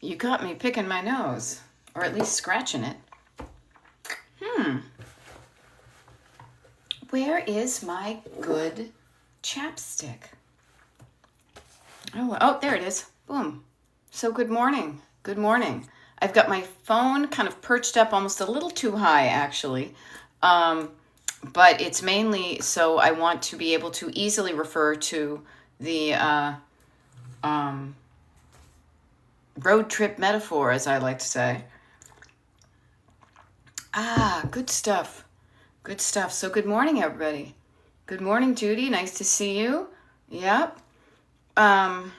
You got me picking my nose, or at least scratching it. Where is my good chapstick? Oh, there it is. Boom. So good morning. Good morning. I've got my phone kind of perched up almost a little too high, actually. But it's mainly so I want to be able to easily refer to the road trip metaphor, as I like to say. Good stuff. Good stuff. So good morning, everybody. Good morning, Judy. Nice to see you. Yep. Yeah,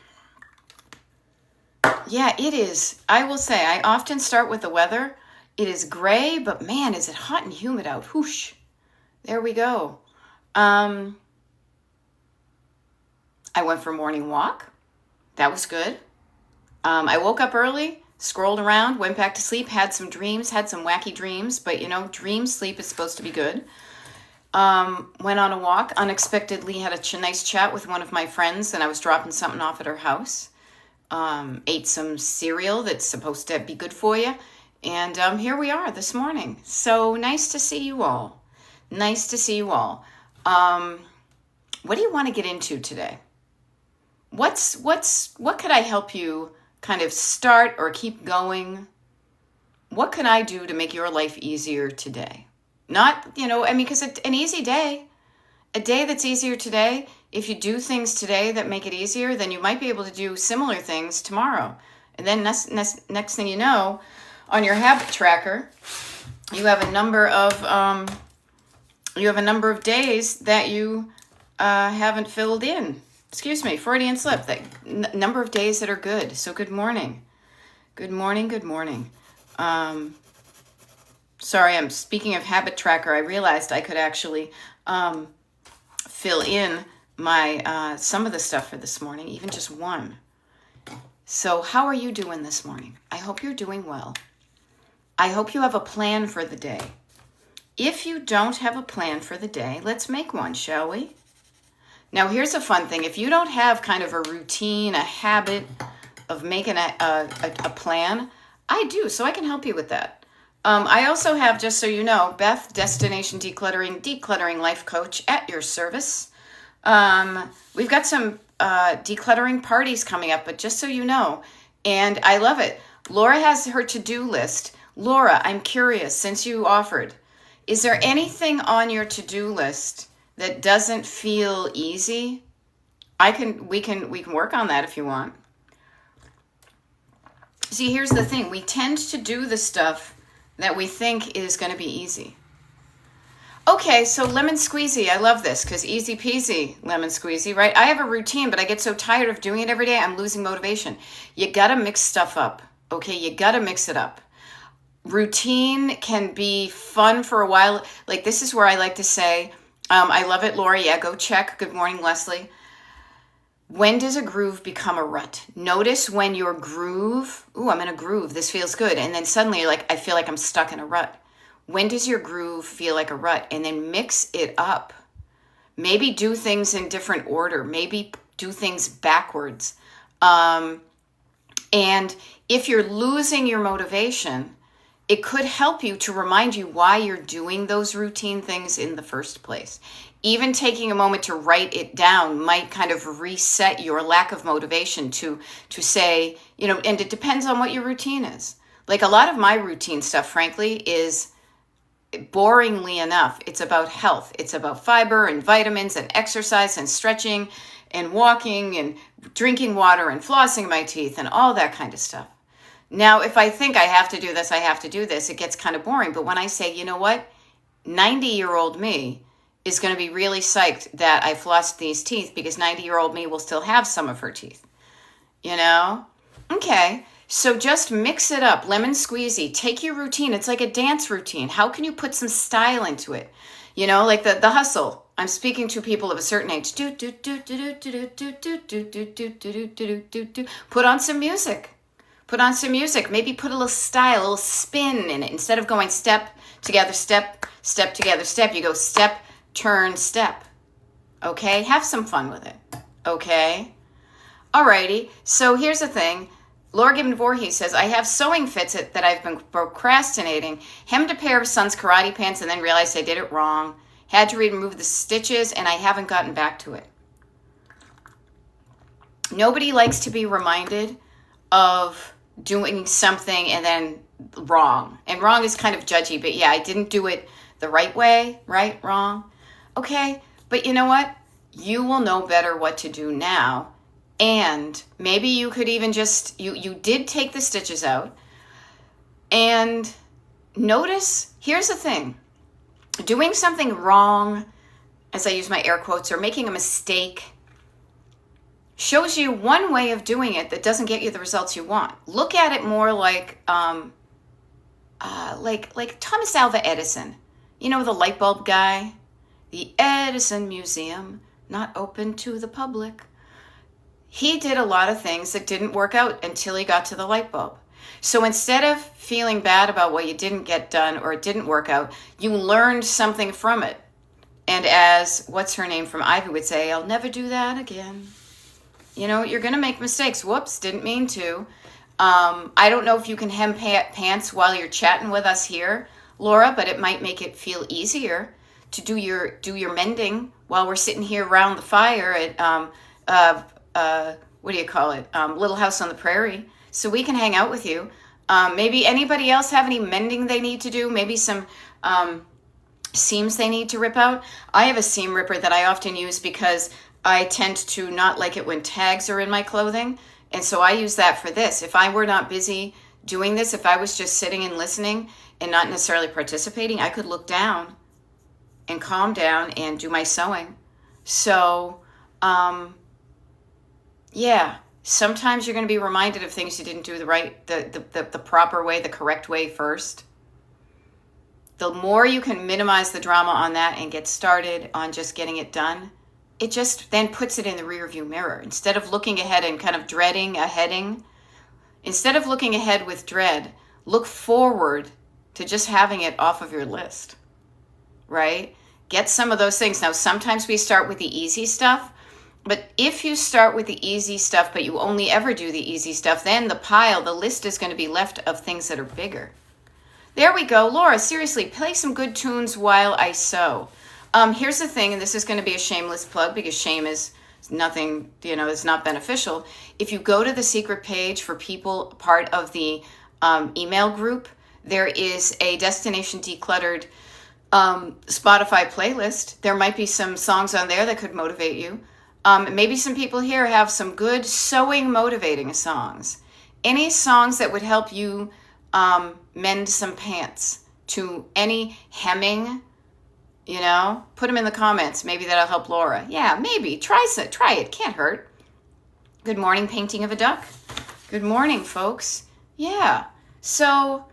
it is. I will say, I often start with the weather. It is gray, but man, is it hot and humid out. Whoosh. There we go. I went for a morning walk. That was good. I woke up early, scrolled around, went back to sleep, had some wacky dreams, but dream sleep is supposed to be good. Went on a walk, unexpectedly had a nice chat with one of my friends, and I was dropping something off at her house. Ate some cereal that's supposed to be good for you, and here we are this morning. So nice to see you all. Nice to see you all. What do you want to get into today? What could I help you kind of start or keep going? What can I do to make your life easier today? Not, because an easy day, a day that's easier today, if you do things today that make it easier, then you might be able to do similar things tomorrow. And then next thing you know, on your habit tracker, you have a number of days that you haven't filled in. Excuse me, Freudian slip. That number of days that are good. So good morning. Good morning, good morning. Sorry, I'm speaking of habit tracker. I realized I could actually fill in my some of the stuff for this morning, even just one. So how are you doing this morning? I hope you're doing well. I hope you have a plan for the day. If you don't have a plan for the day, let's make one, shall we? Now, here's a fun thing. If you don't have kind of a routine, a habit of making a plan, I do, so I can help you with that. I also have, just so you know, Beth, Destination Decluttering Life Coach at your service. We've got some decluttering parties coming up, but just so you know, and I love it. Laura has her to-do list. Laura, I'm curious, since you offered, is there anything on your to-do list that doesn't feel easy? We can work on that if you want. See, here's the thing. We tend to do the stuff that we think is going to be easy. Okay, so lemon squeezy. I love this because easy peasy lemon squeezy, right? I have a routine, but I get so tired of doing it every day, I'm losing motivation. You got to mix stuff up, okay? You got to mix it up. Routine can be fun for a while. Like, this is where I like to say, I love it, Laura. Yeah, go check. Good morning, Leslie. When does a groove become a rut? Notice when your groove, I'm in a groove, this feels good. And then suddenly you're like, I feel like I'm stuck in a rut. When does your groove feel like a rut? And then mix it up. Maybe do things in different order. Maybe do things backwards. And if you're losing your motivation, it could help you to remind you why you're doing those routine things in the first place. Even taking a moment to write it down might kind of reset your lack of motivation to say, and it depends on what your routine is. Like, a lot of my routine stuff, frankly, is boringly enough. It's about health. It's about fiber and vitamins and exercise and stretching and walking and drinking water and flossing my teeth and all that kind of stuff. Now, if I think I have to do this, I have to do this, it gets kind of boring. But when I say, you know what, 90-year-old me is going to be really psyched that I flossed these teeth because 90-year-old me will still have some of her teeth. Okay, so just mix it up. Lemon squeezy. Take your routine. It's like a dance routine. How can you put some style into it? Like the hustle. I'm speaking to people of a certain age. Put on some music. Put on some music. Maybe put a little style, a little spin in it. Instead of going step together, step together, step, you go step, turn, step. Okay? Have some fun with it. Okay? Alrighty. So here's the thing. Laura Gibbon Voorhees says, I have sewing fits that I've been procrastinating. Hemmed a pair of son's karate pants and then realized I did it wrong. Had to remove the stitches and I haven't gotten back to it. Nobody likes to be reminded of doing something and then wrong. And wrong is kind of judgy, but yeah, I didn't do it the right way, right, wrong. Okay, but you know what? You will know better what to do now. And maybe you could even just, you did take the stitches out. And notice, here's the thing. Doing something wrong, as I use my air quotes, or making a mistake, shows you one way of doing it that doesn't get you the results you want. Look at it more like Thomas Alva Edison. You know, the light bulb guy? The Edison Museum, not open to the public. He did a lot of things that didn't work out until he got to the light bulb. So instead of feeling bad about what you didn't get done or it didn't work out, you learned something from it. And as, what's her name from Ivy would say, I'll never do that again. You know, you're going to make mistakes. Whoops, didn't mean to. I don't know if you can hem pants while you're chatting with us here, Laura, but it might make it feel easier to do your mending while we're sitting here around the fire at what do you call it? Little House on the Prairie. So we can hang out with you. Maybe anybody else have any mending they need to do? Maybe some seams they need to rip out? I have a seam ripper that I often use because I tend to not like it when tags are in my clothing. And so I use that for this. If I were not busy doing this, if I was just sitting and listening and not necessarily participating, I could look down and calm down and do my sewing. So, yeah, sometimes you're going to be reminded of things you didn't do the proper way, the correct way first. The more you can minimize the drama on that and get started on just getting it done, it just then puts it in the rearview mirror. Instead of looking ahead and kind of dreading a heading, instead of looking ahead with dread, look forward to just having it off of your list, right? Get some of those things. Now, sometimes we start with the easy stuff, but if you start with the easy stuff, but you only ever do the easy stuff, then the list is going to be left of things that are bigger. There we go. Laura, seriously, play some good tunes while I sew. Here's the thing, and this is going to be a shameless plug because shame is nothing, it's not beneficial. If you go to the secret page for people part of the email group, there is a Destination Decluttered Spotify playlist. There might be some songs on there that could motivate you. Maybe some people here have some good sewing motivating songs. Any songs that would help you mend some pants to any hemming, put them in the comments. Maybe that'll help Laura. Yeah, maybe. Try it. Can't hurt. Good morning, Painting of a Duck. Good morning, folks. Yeah. So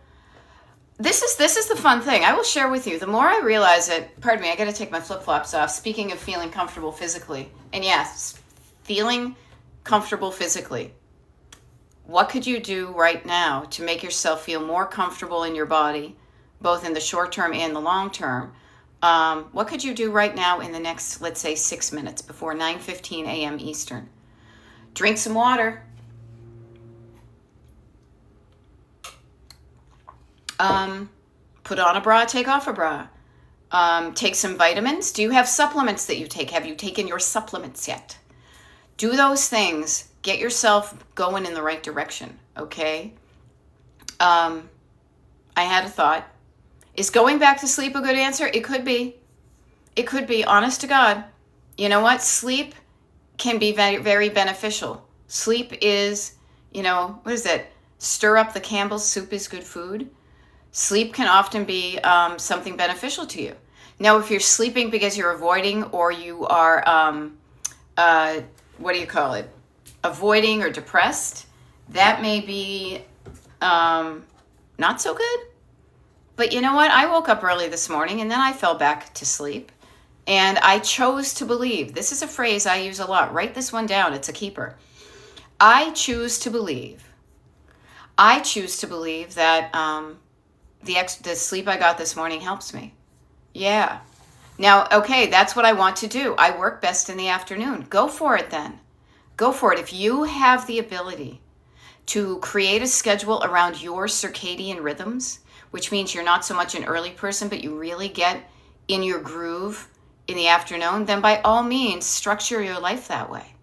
this is the fun thing. I will share with you. The more I realize it, pardon me, I got to take my flip-flops off. Speaking of feeling comfortable physically. And yes, feeling comfortable physically. What could you do right now to make yourself feel more comfortable in your body, both in the short term and the long term? What could you do right now in the next, let's say, 6 minutes before 9:15 a.m. Eastern? Drink some water. Put on a bra, take off a bra. Take some vitamins. Do you have supplements that you take? Have you taken your supplements yet? Do those things. Get yourself going in the right direction, okay? I had a thought. Is going back to sleep a good answer? It could be. It could be, honest to God. You know what? Sleep can be very, very beneficial. Sleep is, what is it? Stir up the Campbell's soup is good food. Sleep can often be something beneficial to you. Now, if you're sleeping because you're avoiding or you are, avoiding or depressed, that may be not so good. But you know what? I woke up early this morning and then I fell back to sleep. And I chose to believe. This is a phrase I use a lot. Write this one down. It's a keeper. I choose to believe. I choose to believe that the sleep I got this morning helps me. Yeah. Now, okay, that's what I want to do. I work best in the afternoon. Go for it then. Go for it. If you have the ability to create a schedule around your circadian rhythms, which means you're not so much an early person, but you really get in your groove in the afternoon, then by all means, structure your life that way.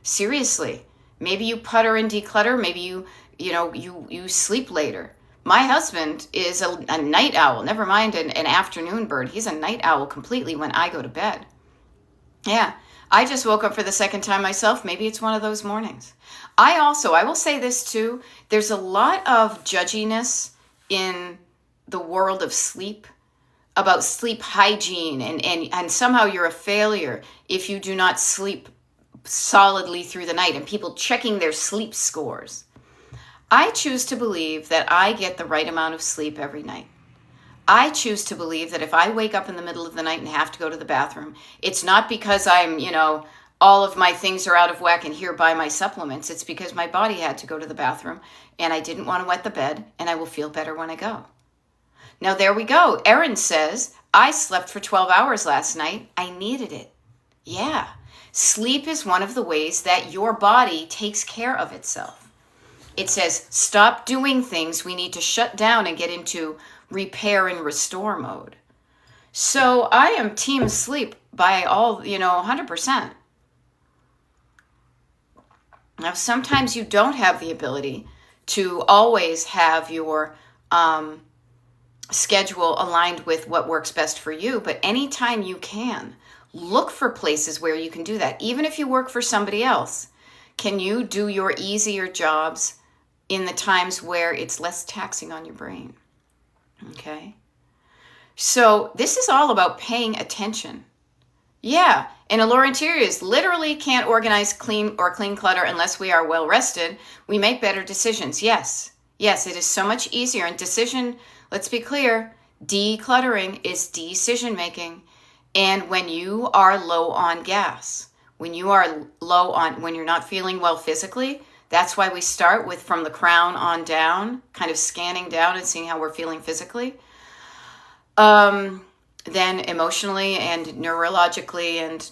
Seriously, maybe you putter and declutter. Maybe you sleep later. My husband is a night owl, never mind an afternoon bird. He's a night owl completely when I go to bed. Yeah, I just woke up for the second time myself. Maybe it's one of those mornings. I will say this too, there's a lot of judginess in the world of sleep, about sleep hygiene, and somehow you're a failure if you do not sleep solidly through the night, and people checking their sleep scores. I choose to believe that I get the right amount of sleep every night. I choose to believe that if I wake up in the middle of the night and have to go to the bathroom, it's not because I'm, all of my things are out of whack and here buy my supplements. It's because my body had to go to the bathroom and I didn't want to wet the bed, and I will feel better when I go. Now there we go. Erin says, I slept for 12 hours last night. I needed it. Yeah. Sleep is one of the ways that your body takes care of itself. It says, stop doing things. We need to shut down and get into repair and restore mode. So I am team sleep by 100%. Now, sometimes you don't have the ability to always have your schedule aligned with what works best for you, but anytime you can, look for places where you can do that. Even if you work for somebody else, can you do your easier jobs in the times where it's less taxing on your brain? Okay. So this is all about paying attention. Yeah. And Allure Interiors literally can't organize clean clutter unless we are well rested. We make better decisions. Yes. Yes, it is so much easier. And let's be clear, decluttering is decision making. And when you are low on gas, when you're not feeling well physically, that's why we start with from the crown on down, kind of scanning down and seeing how we're feeling physically. Then emotionally and neurologically and,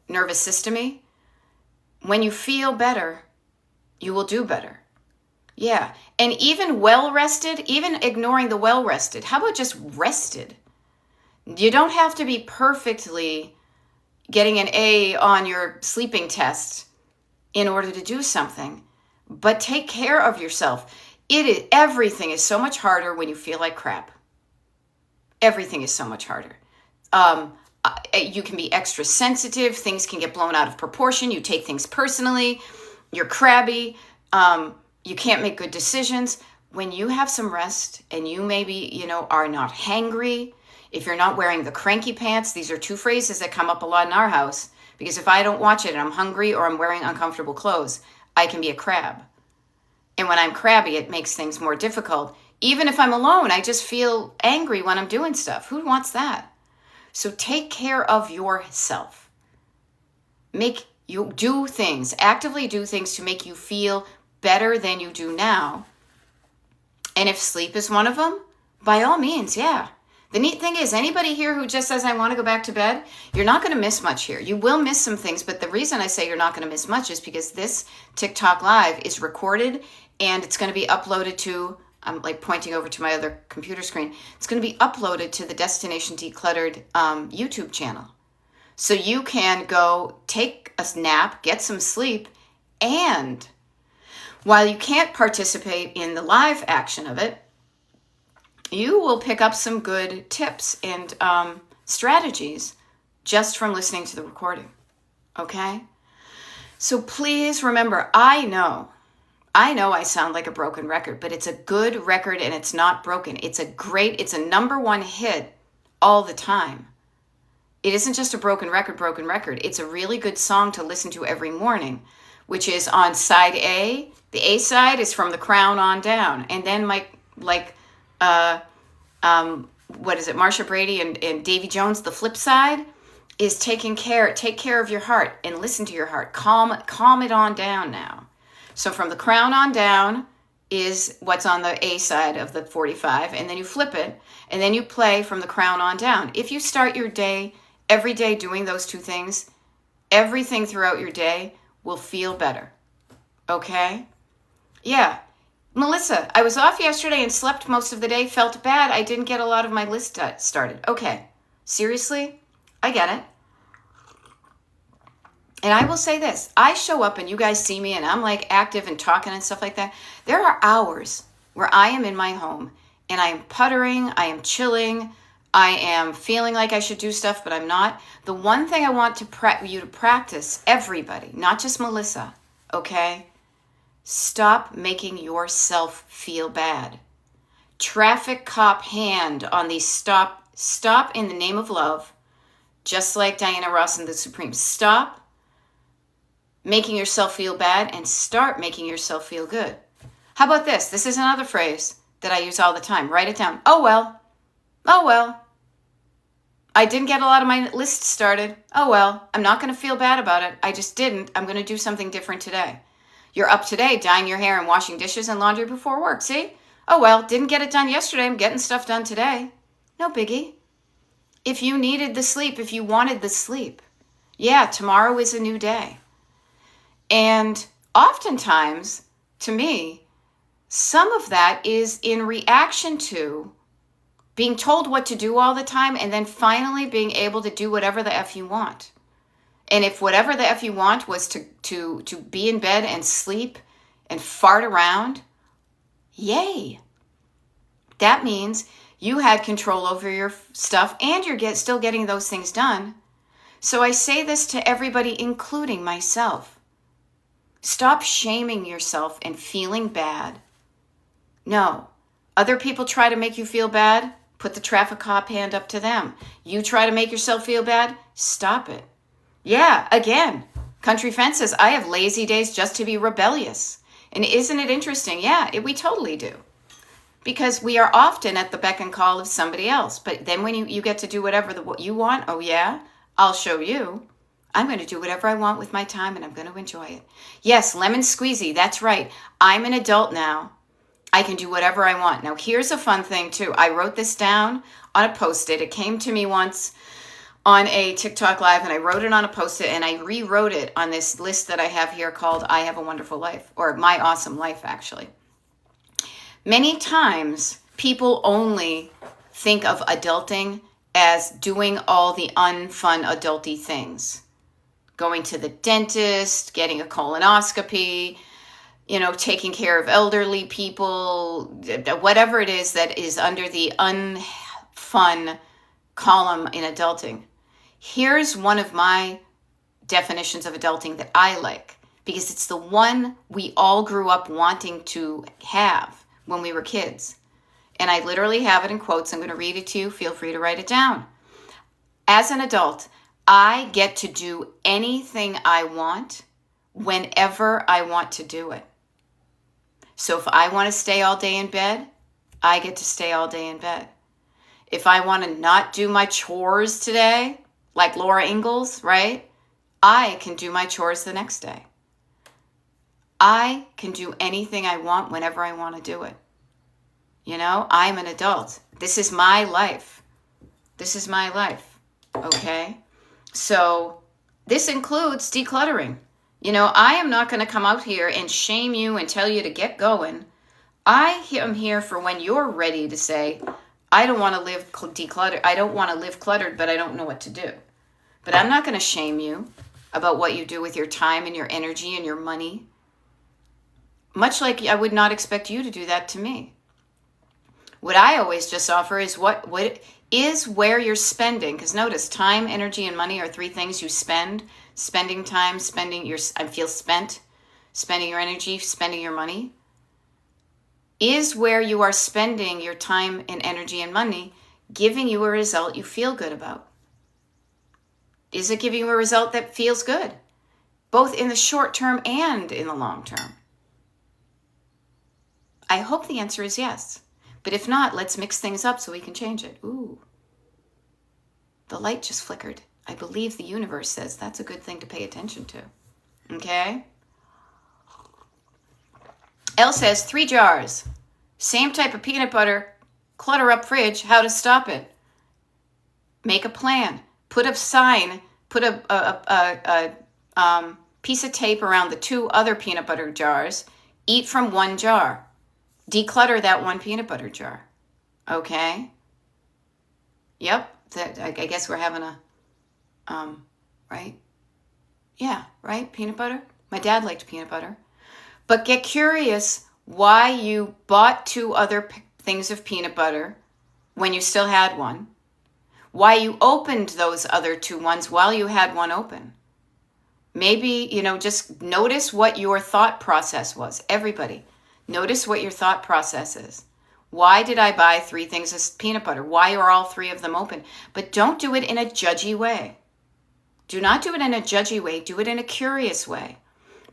nervous system-y. When you feel better, you will do better. Yeah. And even well-rested, even ignoring the well-rested, how about just rested? You don't have to be perfectly getting an A on your sleeping test in order to do something, but take care of yourself. Everything is so much harder when you feel like crap. Everything is so much harder. You can be extra sensitive. Things can get blown out of proportion. You take things personally. You're crabby. You can't make good decisions. When you have some rest and you maybe, are not hangry, if you're not wearing the cranky pants, these are two phrases that come up a lot in our house. Because if I don't watch it and I'm hungry or I'm wearing uncomfortable clothes, I can be a crab. And when I'm crabby, it makes things more difficult. Even if I'm alone, I just feel angry when I'm doing stuff. Who wants that? So take care of yourself. Actively do things to make you feel better than you do now. And if sleep is one of them, by all means, yeah. The neat thing is, anybody here who just says, I want to go back to bed, you're not going to miss much here. You will miss some things, but the reason I say you're not going to miss much is because this TikTok Live is recorded and it's going to be uploaded to, I'm like pointing over to my other computer screen, it's going to be uploaded to the Destination Decluttered YouTube channel. So you can go take a nap, get some sleep, and while you can't participate in the live action of it, you will pick up some good tips and strategies just from listening to the recording. Okay? So please remember, I know I sound like a broken record, but it's a good record and it's not broken. It's a number one hit all the time. It isn't just a broken record. It's a really good song to listen to every morning, which is on side A. The A side is From the Crown on Down. And then Marsha Brady and Davy Jones, the flip side is take care of your heart and listen to your heart. Calm it on down now. So From the Crown on Down is what's on the A side of the 45, and then you flip it, and then you play From the Crown on Down. If you start your day, every day doing those two things, everything throughout your day will feel better. Okay? Yeah. Melissa, I was off yesterday and slept most of the day, felt bad. I didn't get a lot of my list started. Okay. Seriously? I get it. And I will say this, I show up and you guys see me and I'm like active and talking and stuff like that. There are hours where I am in my home and I am puttering, I am chilling, I am feeling like I should do stuff, but I'm not. The one thing I want you to practice, everybody, not just Melissa, okay? Stop making yourself feel bad. Traffic cop hand on the stop in the name of love, just like Diana Ross and the Supreme. Stop making yourself feel bad and start making yourself feel good. How about this? This is another phrase that I use all the time. Write it down. Oh, well. Oh, well. I didn't get a lot of my list started. Oh, well. I'm not going to feel bad about it. I just didn't. I'm going to do something different today. You're up today dyeing your hair and washing dishes and laundry before work. See? Oh, well. Didn't get it done yesterday. I'm getting stuff done today. No biggie. If you needed the sleep, if you wanted the sleep, yeah, tomorrow is a new day. And oftentimes, to me, some of that is in reaction to being told what to do all the time and then finally being able to do whatever the F you want. And if whatever the F you want was to be in bed and sleep and fart around, yay. That means you had control over your stuff and you're still getting those things done. So I say this to everybody, including myself. Stop shaming yourself and feeling bad. No. Other people try to make you feel bad, put the traffic cop hand up to them. You try to make yourself feel bad, stop it. Yeah, again, Country Fence says, I have lazy days just to be rebellious. And isn't it interesting? Yeah, we totally do. Because we are often at the beck and call of somebody else. But then when you get to do whatever what you want, oh yeah, I'll show you. I'm going to do whatever I want with my time and I'm going to enjoy it. Yes, lemon squeezy, that's right. I'm an adult now. I can do whatever I want. Now, here's a fun thing too. I wrote this down on a Post-it. It came to me once on a TikTok live and I wrote it on a Post-it and I rewrote it on this list that I have here called I Have a Wonderful Life, or My Awesome Life, actually. Many times people only think of adulting as doing all the unfun adulty things. Going to the dentist, getting a colonoscopy, taking care of elderly people, whatever it is that is under the unfun column in adulting. Here's one of my definitions of adulting that I like, because it's the one we all grew up wanting to have when we were kids. And I literally have it in quotes. I'm going to read it to you. Feel free to write it down. As an adult, I get to do anything I want whenever I want to do it. So if I want to stay all day in bed, I get to stay all day in bed. If I want to not do my chores today, like Laura Ingalls, right? I can do my chores the next day. I can do anything I want whenever I want to do it. I'm an adult. This is my life. This is my life. Okay? So this includes decluttering. I am not going to come out here and shame you and tell you to get going. I am here for when you're ready to say, I don't want to live decluttered. I don't want to live cluttered, but I don't know what to do. But I'm not going to shame you about what you do with your time and your energy and your money. Much like I would not expect you to do that to me. What I always just offer is what is where you're spending. Because notice, time, energy, and money are three things you spend. Spending time, I feel spent, spending your energy, spending your money. Is where you are spending your time and energy and money giving you a result you feel good about? Is it giving you a result that feels good, both in the short term and in the long term? I hope the answer is yes. But if not, let's mix things up so we can change it. Ooh. The light just flickered. I believe the universe says that's a good thing to pay attention to. Okay? Elle says 3 jars. Same type of peanut butter. Clutter up fridge. How to stop it. Make a plan. Put a sign. Put a piece of tape around the 2 other peanut butter jars. Eat from 1 jar. Declutter that 1 peanut butter jar. Okay? Yep. I guess we're having a, right? Yeah, right? Peanut butter? My dad liked peanut butter. But get curious why you bought 2 other things of peanut butter when you still had 1. Why you opened those other 2 ones while you had 1 open. Maybe, just notice what your thought process was. Everybody, notice what your thought process is. Why did I buy 3 things of peanut butter? Why are all 3 of them open? But don't do it in a judgy way. Do not do it in a judgy way. Do it in a curious way.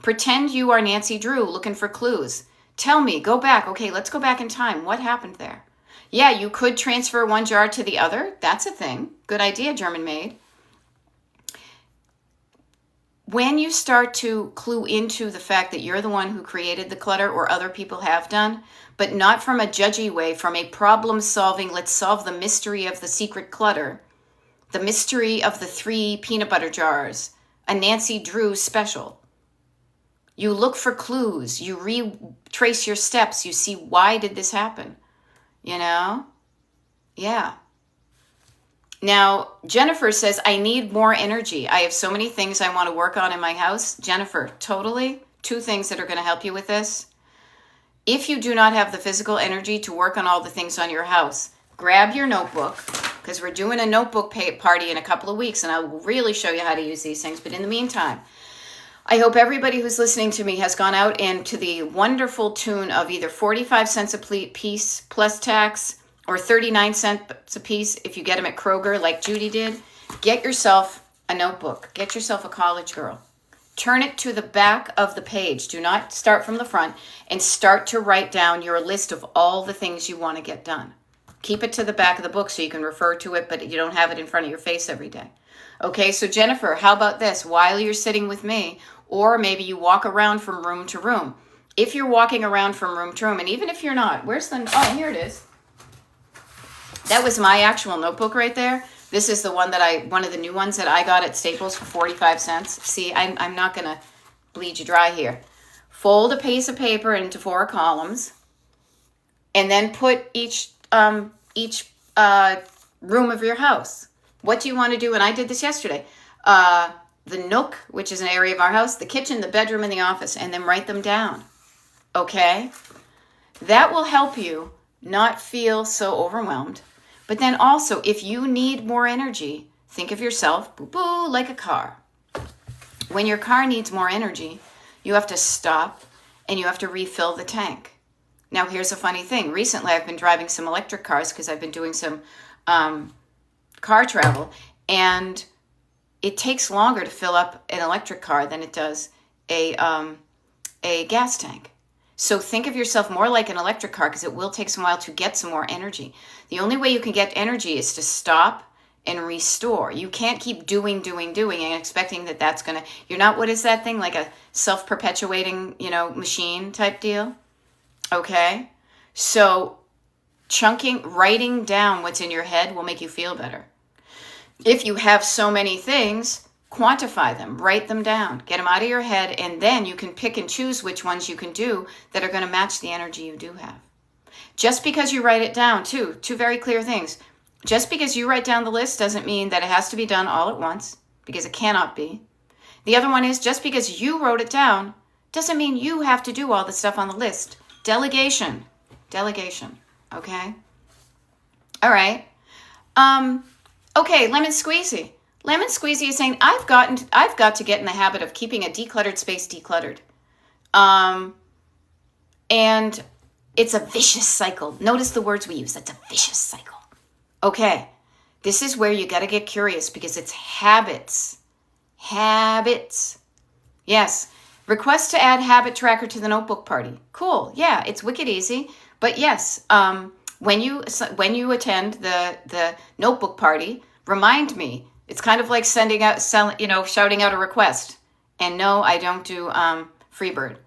Pretend you are Nancy Drew looking for clues. Tell me, go back. Okay, let's go back in time. What happened there? Yeah, you could transfer 1 jar to the other. That's a thing. Good idea, German maid. When you start to clue into the fact that you're the one who created the clutter, or other people have done, but not from a judgy way, from a problem-solving, let's solve the mystery of the secret clutter, the mystery of the 3 peanut butter jars, a Nancy Drew special. You look for clues. You retrace your steps. You see, why did this happen? Yeah. Now, Jennifer says, I need more energy. I have so many things I want to work on in my house. Jennifer, totally. 2 things that are going to help you with this. If you do not have the physical energy to work on all the things on your house, grab your notebook, because we're doing a notebook party in a couple of weeks, and I will really show you how to use these things. But in the meantime, I hope everybody who's listening to me has gone out into the wonderful tune of either 45 cents a piece plus tax, or 39 cents a piece if you get them at Kroger like Judy did. Get yourself a notebook. Get yourself a college girl. Turn it to the back of the page. Do not start from the front, and start to write down your list of all the things you want to get done. Keep it to the back of the book so you can refer to it, but you don't have it in front of your face every day. Okay, so Jennifer, how about this? While you're sitting with me, or maybe you walk around from room to room. If you're walking around from room to room, and even if you're not, here it is. That was my actual notebook right there. This is the one one of the new ones that I got at Staples for 45 cents. See, I'm not going to bleed you dry here. Fold a piece of paper into 4 columns, and then put each room of your house. What do you want to do? And I did this yesterday. The nook, which is an area of our house, the kitchen, the bedroom, and the office, and then write them down. Okay? That will help you not feel so overwhelmed. But then also, if you need more energy, think of yourself, boo-boo, like a car. When your car needs more energy, you have to stop and you have to refill the tank. Now, here's a funny thing. Recently, I've been driving some electric cars because I've been doing some car travel, and it takes longer to fill up an electric car than it does a gas tank. So think of yourself more like an electric car, because it will take some while to get some more energy. The only way you can get energy is to stop and restore. You can't keep doing and expecting that that's going to, you're not, what is that thing, like a self-perpetuating, machine type deal? Okay? So writing down what's in your head will make you feel better. If you have so many things, quantify them, write them down, get them out of your head, and then you can pick and choose which ones you can do that are going to match the energy you do have. Just because you write it down, two very clear things. Just because you write down the list doesn't mean that it has to be done all at once, because it cannot be. The other one is, just because you wrote it down doesn't mean you have to do all the stuff on the list. Delegation, okay? All right. Okay, Lemon Squeezy. Lemon Squeezy is saying, I've got to get in the habit of keeping a decluttered space decluttered. And it's a vicious cycle. Notice the words we use. That's a vicious cycle. Okay, this is where you got to get curious, because it's habits. Habits. Yes. Request to add habit tracker to the notebook party. Cool. Yeah, it's wicked easy. But yes, when you attend the notebook party, remind me. It's kind of like shouting out a request. And no, I don't do Freebird.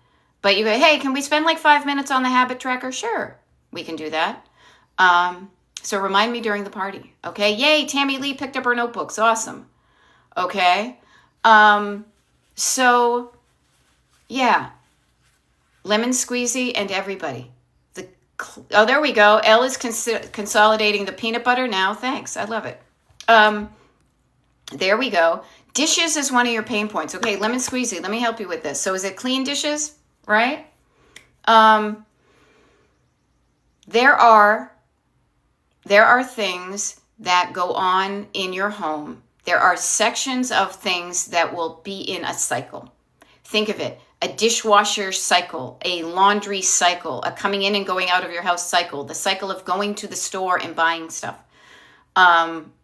But you go, hey, can we spend like 5 minutes on the habit tracker? Sure, we can do that. So remind me during the party. Okay, yay, Tammy Lee picked up her notebooks. Awesome. Okay. So, yeah, lemon squeezy and everybody. Oh, there we go. Elle is consolidating the peanut butter now. Thanks. I love it. There we go. Dishes is one of your pain points. Okay, lemon squeezy. Let me help you with this. So is it clean dishes, right? There are things that go on in your home. There are sections of things that will be in a cycle. Think of it. A dishwasher cycle, a laundry cycle, a coming in and going out of your house cycle, the cycle of going to the store and buying stuff,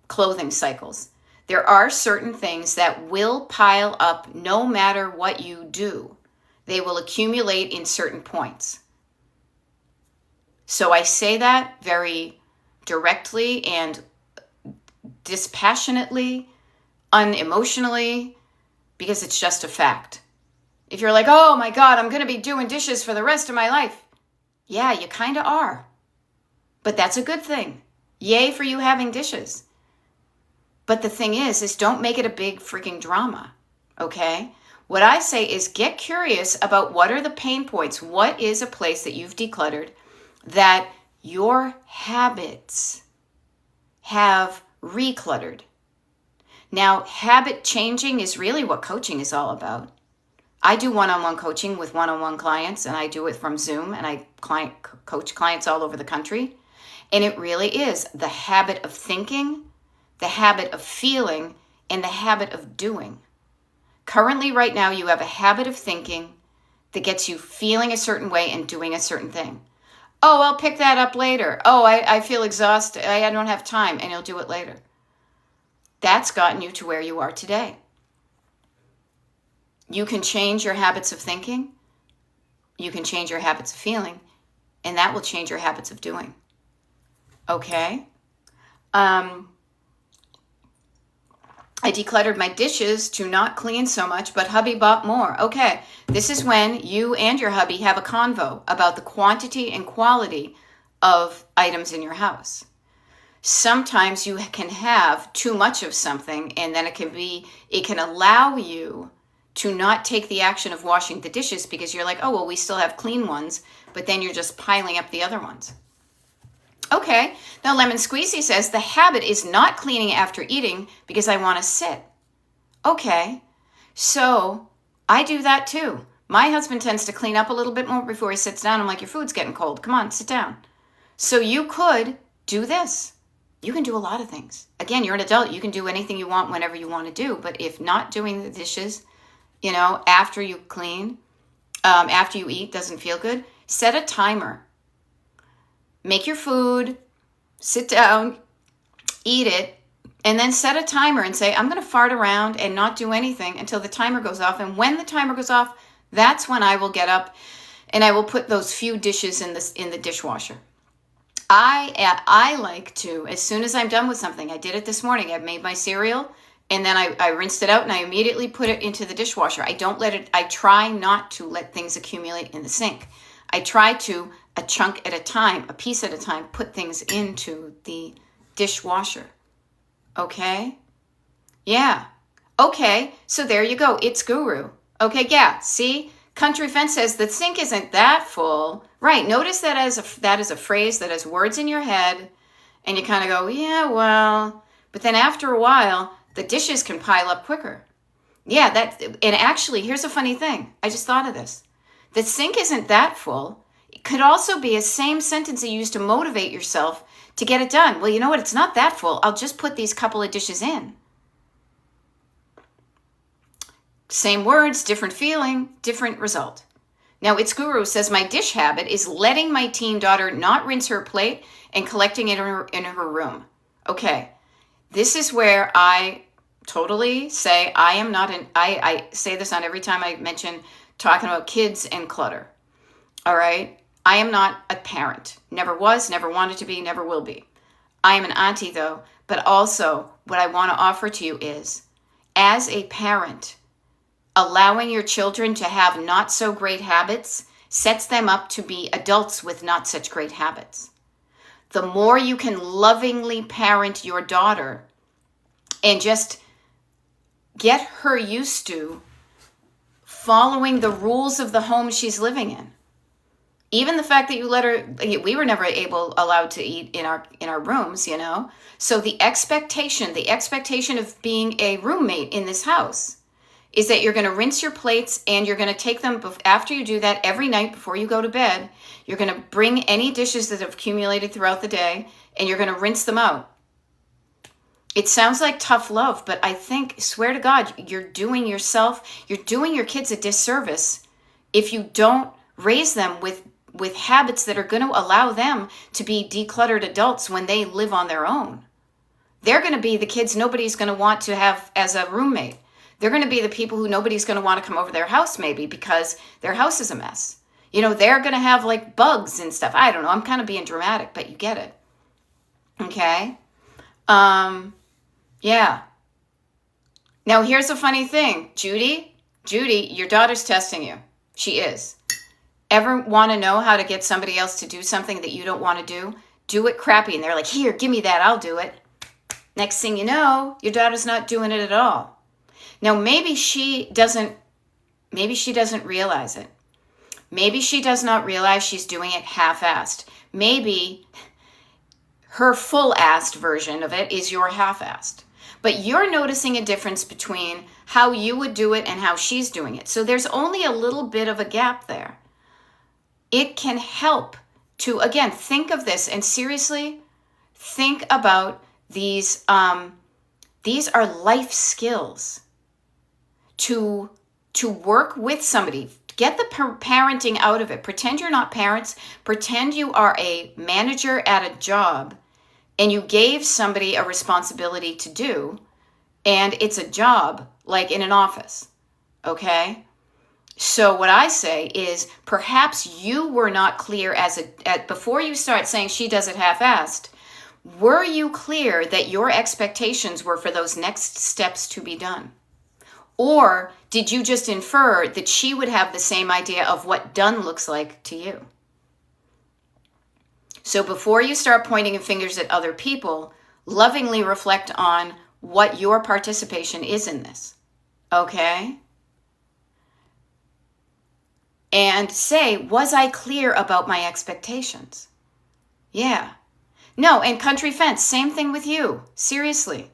clothing cycles. There are certain things that will pile up no matter what you do. They will accumulate in certain points. So I say that very directly and dispassionately, unemotionally, because it's just a fact. If you're like, oh my God, I'm going to be doing dishes for the rest of my life. Yeah, you kind of are. But that's a good thing. Yay for you having dishes. But the thing is don't make it a big freaking drama, okay? What I say is get curious about what are the pain points. What is a place that you've decluttered that your habits have recluttered? Now, habit changing is really what coaching is all about. I do one-on-one coaching with one-on-one clients, and I do it from Zoom, and I coach clients all over the country. And it really is the habit of thinking, the habit of feeling, and the habit of doing. Currently, right now, you have a habit of thinking that gets you feeling a certain way and doing a certain thing. Oh, I'll pick that up later. Oh, I feel exhausted. I don't have time, and you'll do it later. That's gotten you to where you are today. You can change your habits of thinking. You can change your habits of feeling, and that will change your habits of doing. Okay? I decluttered my dishes to not clean so much, but hubby bought more. Okay, this is when you and your hubby have a convo about the quantity and quality of items in your house. Sometimes you can have too much of something, and then it can allow you to not take the action of washing the dishes because you're like, oh, well, we still have clean ones, but then you're just piling up the other ones. Okay, now Lemon Squeezy says the habit is not cleaning after eating because I want to sit. Okay, so I do that too. My husband tends to clean up a little bit more before he sits down. I'm like, your food's getting cold. Come on, sit down. So you could do this. You can do a lot of things. Again, you're an adult. You can do anything you want whenever you want to do. But if not doing the dishes, after you clean, after you eat, doesn't feel good, set a timer. Make your food, sit down, eat it, and then set a timer and say, I'm going to fart around and not do anything until the timer goes off. And when the timer goes off, that's when I will get up and I will put those few dishes in the dishwasher. I like to, as soon as I'm done with something, I did it this morning. I made my cereal and then I rinsed it out and I immediately put it into the dishwasher. I try not to let things accumulate in the sink. I try to, a chunk at a time, a piece at a time, put things into the dishwasher. Okay? Yeah. Okay, so there you go. It's Guru. Okay, yeah, see? Country Fence says the sink isn't that full. Right, notice that that is a phrase that has words in your head, and you kind of go, yeah, well, but then after a while, the dishes can pile up quicker. Yeah, and actually, here's a funny thing. I just thought of this. The sink isn't that full. It could also be a same sentence you use to motivate yourself to get it done. Well, you know what? It's not that full. I'll just put these couple of dishes in. Same words, different feeling, different result. Now, It's Guru says, my dish habit is letting my teen daughter not rinse her plate and collecting it in her room. Okay, this is where I totally say I say this on every time I mention talking about kids and clutter. All right? I am not a parent. Never was, never wanted to be, never will be. I am an auntie, though. But also, what I want to offer to you is, as a parent, allowing your children to have not so great habits sets them up to be adults with not such great habits. The more you can lovingly parent your daughter and just get her used to following the rules of the home she's living in. Even the fact that you let her, we were never allowed to eat in our rooms, you know. So the expectation of being a roommate in this house is that you're going to rinse your plates and you're going to take them after you do that every night before you go to bed. You're going to bring any dishes that have accumulated throughout the day and you're going to rinse them out. It sounds like tough love, but I think, swear to God, you're doing your kids a disservice if you don't raise them with habits that are going to allow them to be decluttered adults when they live on their own. They're going to be the kids nobody's going to want to have as a roommate. They're going to be the people who nobody's going to want to come over their house maybe because their house is a mess. You know, they're going to have like bugs and stuff. I don't know. I'm kind of being dramatic, but you get it. Okay? Yeah. Now here's a funny thing. Judy, your daughter's testing you. She is. Ever want to know how to get somebody else to do something that you don't want to do? Do it crappy. And they're like, here, give me that. I'll do it. Next thing you know, your daughter's not doing it at all. Now, maybe she doesn't realize it. Maybe she does not realize she's doing it half-assed. Maybe her full-assed version of it is your half-assed. But you're noticing a difference between how you would do it and how she's doing it. So there's only a little bit of a gap there. It can help to, again, think of this and seriously think about these. These are life skills to work with somebody. Get the parenting out of it. Pretend you're not parents. Pretend you are a manager at a job and you gave somebody a responsibility to do, and it's a job like in an office, okay? So what I say is perhaps you were not clear before you start saying she does it half-assed. Were you clear that your expectations were for those next steps to be done? Or did you just infer that she would have the same idea of what done looks like to you? So before you start pointing fingers at other people, lovingly reflect on what your participation is in this, okay? And say, was I clear about my expectations? Yeah. No, and country fence, same thing with you. Seriously.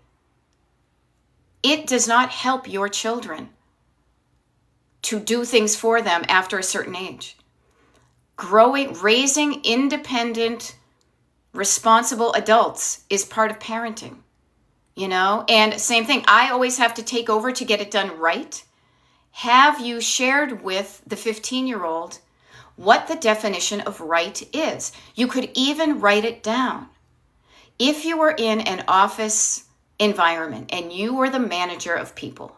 It does not help your children to do things for them after a certain age. Raising independent, responsible adults is part of parenting, you know? And same thing, I always have to take over to get it done right. Have you shared with the 15-year-old what the definition of right is? You could even write it down. If you were in an office environment and you were the manager of people,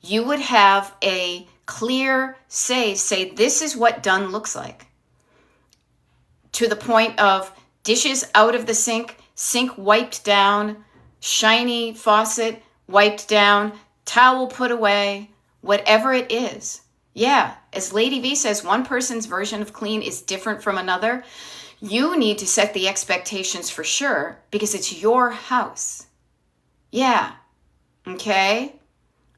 you would have a clear say this is what done looks like. To the point of dishes out of the sink wiped down, shiny faucet wiped down, towel put away, whatever it is. Yeah, as Lady V says, one person's version of clean is different from another. You need to set the expectations for sure because it's your house. Yeah, okay?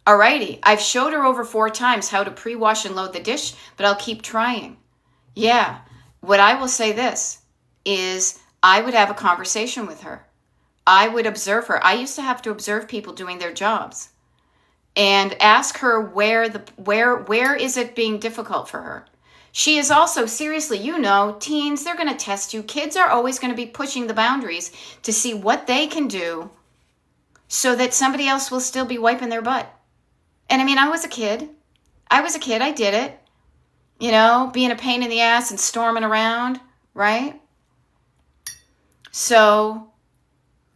Alrighty, I've showed her over 4 times how to pre-wash and load the dish, but I'll keep trying. Yeah, what I will say this is I would have a conversation with her. I would observe her. I used to have to observe people doing their jobs and ask her where is it being difficult for her. She is also, seriously, you know, teens, they're going to test you. Kids are always going to be pushing the boundaries to see what they can do so that somebody else will still be wiping their butt. And I mean, I was a kid. I did it. You know, being a pain in the ass and storming around, right? So,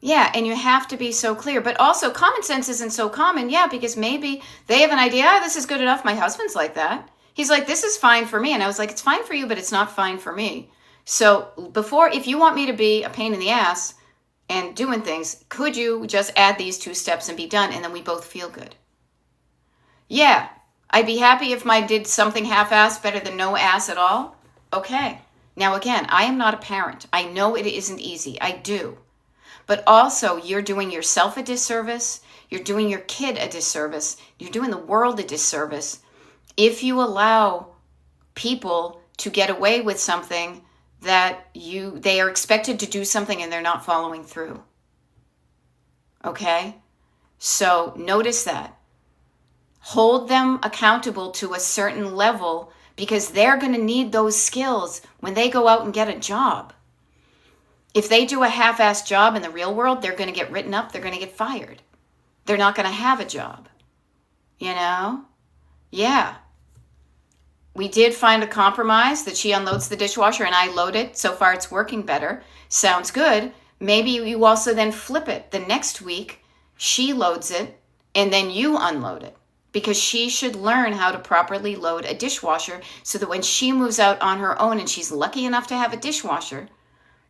yeah, and you have to be so clear. But also, common sense isn't so common, yeah, because maybe they have an idea, this is good enough. My husband's like that. He's like, this is fine for me. And I was like, it's fine for you, but it's not fine for me. So if you want me to be a pain in the ass and doing things, could you just add these 2 steps and be done? And then we both feel good. Yeah, I'd be happy if I did something half-assed better than no ass at all. Okay. Now, again, I am not a parent. I know it isn't easy. I do. But also, you're doing yourself a disservice. You're doing your kid a disservice. You're doing the world a disservice. if you allow people to get away with something that they are expected to do something and they're not following through. Okay? So notice that. Hold them accountable to a certain level because they're going to need those skills when they go out and get a job. If they do a half-assed job in the real world, they're going to get written up. They're going to get fired. They're not going to have a job. You know? Yeah. We did find a compromise that she unloads the dishwasher and I load it. So far, it's working better. Sounds good. Maybe you also then flip it. The next week, she loads it and then you unload it. Because she should learn how to properly load a dishwasher so that when she moves out on her own and she's lucky enough to have a dishwasher,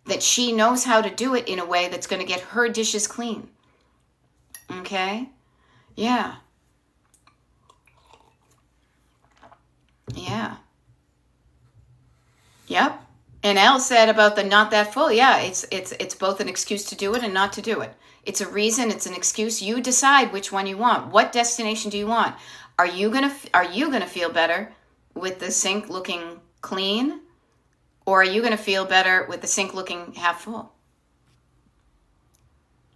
that she knows how to do it in a way that's going to get her dishes clean. Okay? Yeah. Yeah. Yep. And Elle said about the not that full. Yeah, it's both an excuse to do it and not to do it. It's a reason, it's an excuse. You decide which one you want. What destination do you want? Are you going to feel better with the sink looking clean, or are you going to feel better with the sink looking half full?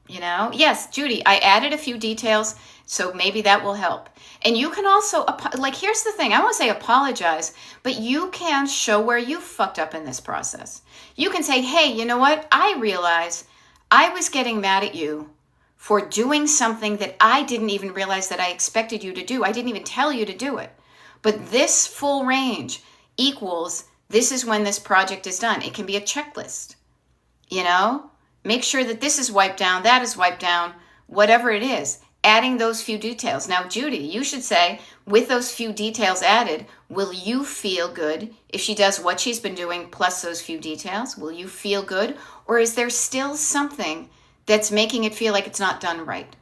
You know? Yes, Judy, I added a few details, so maybe that will help. And you can also, like, here's the thing. I won't say apologize, but you can show where you fucked up in this process. You can say, hey, you know what? I realize I was getting mad at you for doing something that I didn't even realize that I expected you to do. I didn't even tell you to do it. But this full range equals this is when this project is done. It can be a checklist, you know? Make sure that this is wiped down, that is wiped down, whatever it is. Adding those few details. Now, Judy, you should say, with those few details added, will you feel good if she does what she's been doing plus those few details? Will you feel good? Or is there still something that's making it feel like it's not done right?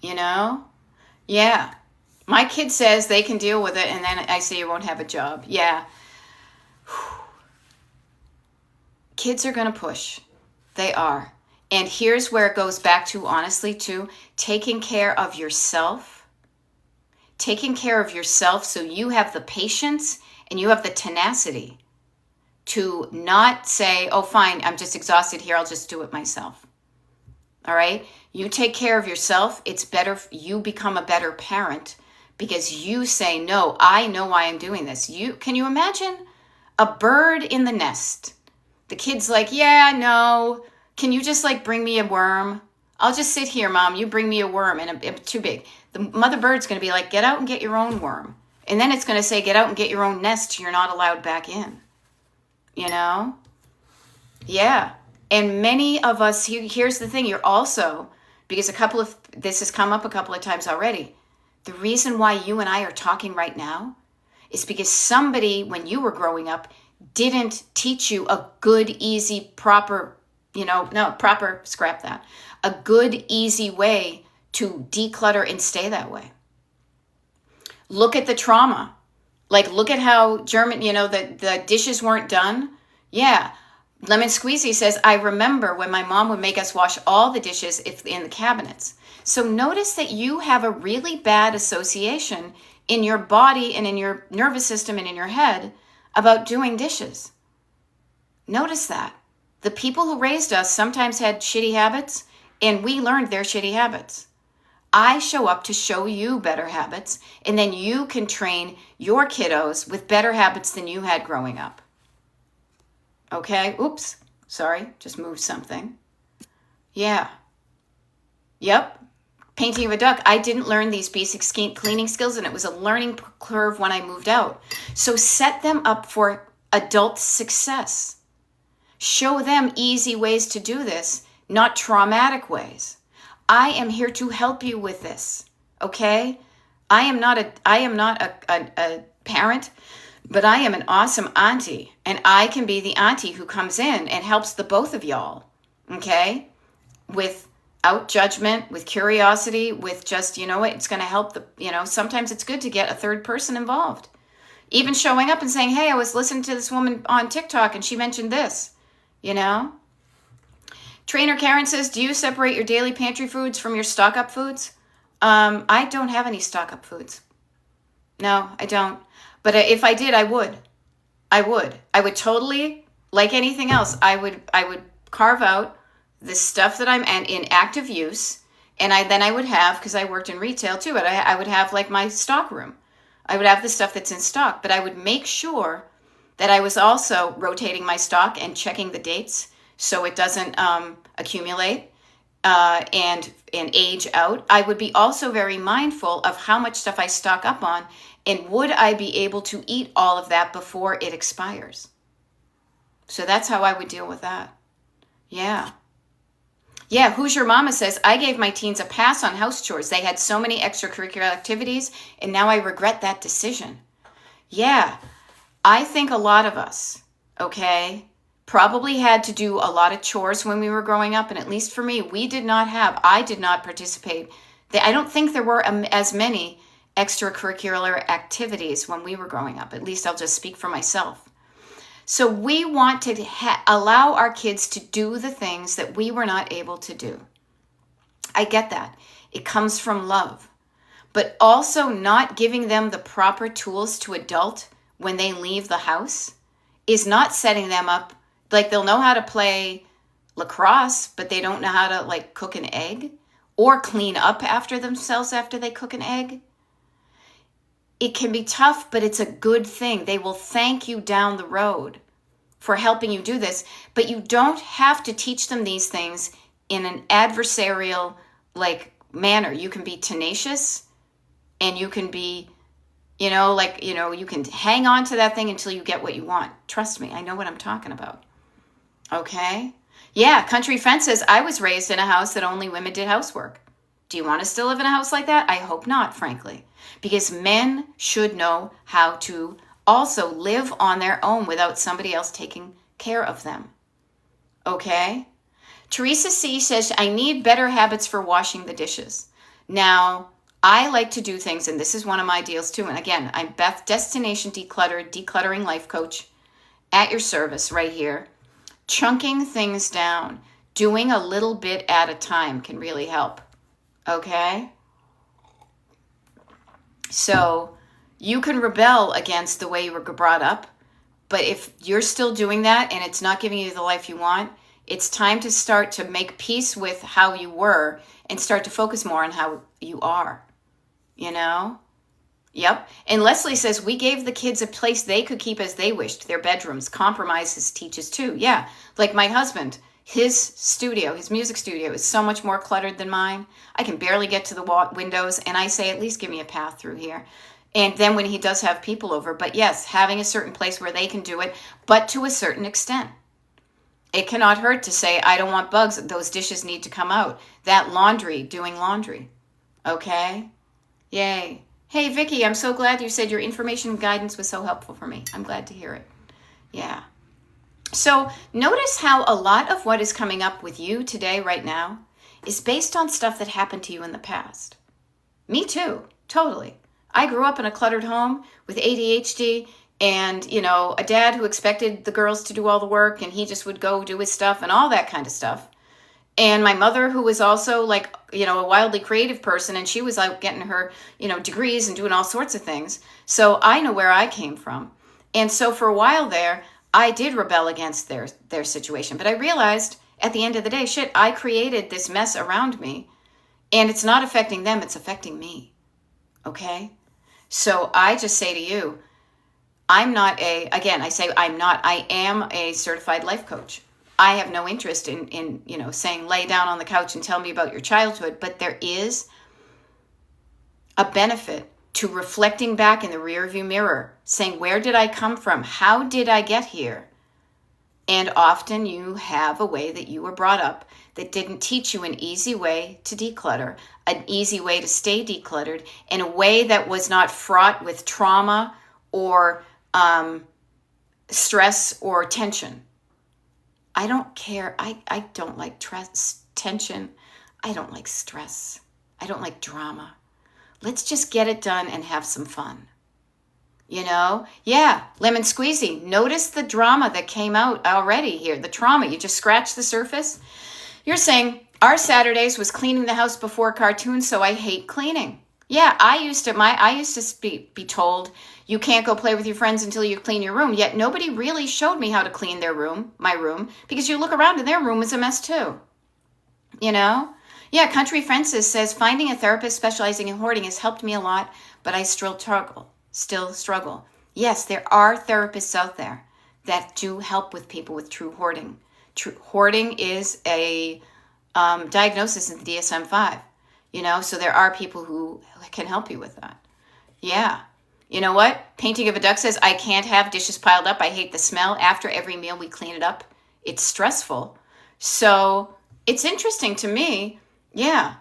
You know? Yeah. My kid says they can deal with it, and then I say you won't have a job. Yeah. Kids are going to push. They are. And here's where it goes back to, honestly, to taking care of yourself. Taking care of yourself so you have the patience and you have the tenacity to not say, oh, fine, I'm just exhausted here. I'll just do it myself. All right? You take care of yourself. It's better. You become a better parent because you say, no, I know why I'm doing this. Can you imagine a bird in the nest? The kid's like, yeah, no. Can you just like bring me a worm? I'll just sit here, Mom. You bring me a worm and it's too big. The mother bird's going to be like, get out and get your own worm. And then it's going to say, get out and get your own nest. You're not allowed back in. You know? Yeah. And many of us, here's the thing. You're also, because this has come up a couple of times already. The reason why you and I are talking right now is because somebody, when you were growing up, didn't teach you a good, easy, proper, scrap that. A good, easy way to declutter and stay that way. Look at the trauma. Like, look at how the dishes weren't done. Yeah. Lemon Squeezy says, I remember when my mom would make us wash all the dishes in the cabinets. So notice that you have a really bad association in your body and in your nervous system and in your head about doing dishes. Notice that. The people who raised us sometimes had shitty habits, and we learned their shitty habits. I show up to show you better habits, and then you can train your kiddos with better habits than you had growing up. Okay? Oops. Sorry. Just moved something. Yeah. Yep. Painting of a duck. I didn't learn these basic cleaning skills, and it was a learning curve when I moved out. So set them up for adult success. Show them easy ways to do this, not traumatic ways. I am here to help you with this. Okay? I am not a parent, but I am an awesome auntie, and I can be the auntie who comes in and helps the both of y'all. Okay? Without judgment, with curiosity, with just, it's going to help sometimes it's good to get a third person involved. Even showing up and saying, hey, I was listening to this woman on TikTok and she mentioned this, Trainer Karen says, do you separate your daily pantry foods from your stock up foods? I don't have any stock up foods. No, I don't. But if I did, I would. I would totally, like anything else, I would carve out the stuff that I'm in active use, and I would have, because I worked in retail too, but I would have like my stock room. I would have the stuff that's in stock, but I would make sure that I was also rotating my stock and checking the dates so it doesn't accumulate and age out. I would be also very mindful of how much stuff I stock up on, and would I be able to eat all of that before it expires? So that's how I would deal with that. Yeah. Yeah, Who's Your Mama says, I gave my teens a pass on house chores. They had so many extracurricular activities, and now I regret that decision. Yeah, I think a lot of us, okay, probably had to do a lot of chores when we were growing up. And at least for me, I did not participate. I don't think there were as many extracurricular activities when we were growing up. At least I'll just speak for myself. So we want to allow our kids to do the things that we were not able to do. I get that. It comes from love. But also not giving them the proper tools to adult when they leave the house is not setting them up. Like, they'll know how to play lacrosse, but they don't know how to like cook an egg or clean up after themselves after they cook an egg. It can be tough, but it's a good thing. They will thank you down the road for helping you do this, but you don't have to teach them these things in an adversarial like manner. You can be tenacious, and you can be, you can hang on to that thing until you get what you want. Trust me, I know what I'm talking about. Okay? Yeah, Country Friend says, I was raised in a house that only women did housework. Do you want to still live in a house like that? I hope not, frankly. Because men should know how to also live on their own without somebody else taking care of them. Okay? Teresa C. says, I need better habits for washing the dishes. Now, I like to do things, and this is one of my deals too. And again, I'm Beth, Destination Decluttered, Decluttering Life Coach, at your service right here. Chunking things down, doing a little bit at a time can really help. Okay? So you can rebel against the way you were brought up, but if you're still doing that and it's not giving you the life you want, it's time to start to make peace with how you were and start to focus more on how you are. You know? Yep. And Leslie says, we gave the kids a place they could keep as they wished. Their bedrooms. Compromises teaches too. Yeah. Like my husband, his music studio is so much more cluttered than mine. I can barely get to the windows, and I say, at least give me a path through here. And then when he does have people over, but yes, having a certain place where they can do it, but to a certain extent. It cannot hurt to say, I don't want bugs. Those dishes need to come out. That laundry, doing laundry. Okay? Yay. Hey, Vicki, I'm so glad you said your information and guidance was so helpful for me. I'm glad to hear it. Yeah. So notice how a lot of what is coming up with you today, right now, is based on stuff that happened to you in the past. Me too. Totally. I grew up in a cluttered home with ADHD and, a dad who expected the girls to do all the work, and he just would go do his stuff and all that kind of stuff. And my mother, who was also like, a wildly creative person, and she was out getting her, degrees and doing all sorts of things. So I know where I came from. And so for a while there, I did rebel against their situation. But I realized at the end of the day, I created this mess around me, and it's not affecting them, it's affecting me. Okay? So I just say to you, I am a certified life coach. I have no interest in saying lay down on the couch and tell me about your childhood, but there is a benefit to reflecting back in the rearview mirror, saying, where did I come from? How did I get here? And often you have a way that you were brought up that didn't teach you an easy way to declutter, an easy way to stay decluttered, in a way that was not fraught with trauma or stress or tension. I don't care. I don't like tension. I don't like stress. I don't like drama. Let's just get it done and have some fun. Yeah, Lemon Squeezy. Notice the drama that came out already here. The trauma. You just scratched the surface. You're saying, our Saturdays was cleaning the house before cartoons, so I hate cleaning. Yeah, I used to be told you can't go play with your friends until you clean your room. Yet nobody really showed me how to clean my room, because you look around and their room is a mess too. You know? Yeah, Country Francis says finding a therapist specializing in hoarding has helped me a lot, but I still struggle. Still struggle. Yes, there are therapists out there that do help with people with true hoarding. True hoarding is a diagnosis in the DSM-5. So there are people who can help you with that. Yeah. You know what? Painting of a Duck says, I can't have dishes piled up. I hate the smell. After every meal, we clean it up. It's stressful. So it's interesting to me. Yeah.